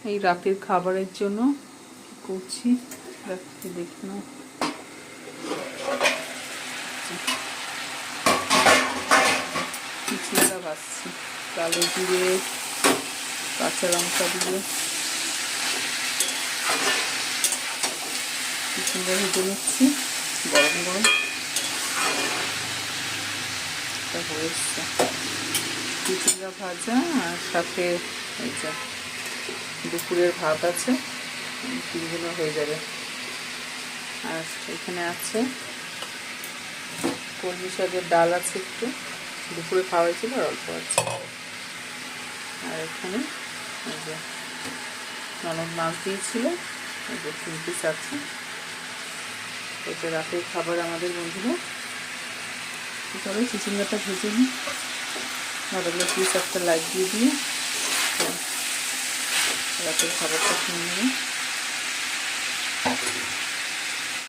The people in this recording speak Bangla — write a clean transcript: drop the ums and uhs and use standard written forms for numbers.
এই রাতের খাবারের জন্য কি করছি দেখি না। চিচিঙ্গা ভাজছি কালো জিরে কাঁচা লঙ্কা দিয়ে চিচিঙ্গা ভেজে নিচ্ছি গরম গরম। হয়ে এসছে চিচিঙ্গা ভাজা, আর সাথে এই যে দুপুরের ভাত আছে, তিনজনে হয়ে যাবে। আর এখানে আছে কলমি শাকের ডাল আছে, একটু দুপুরে খাওয়া হয়েছিল আর অল্প আছে। আর এখানে এই যে ননদ মাছ দিয়েছিল, এই যে 3 পিস আছে। এটা রাতের খাবার আমাদের বন্ধুরা। তবে চিচিঙ্গাটা ভেজে নিই, ভালো করে প্লিজ একটা লাইক দিয়ে দিয়ে রাতের খাবারটা খেয়ে নেব।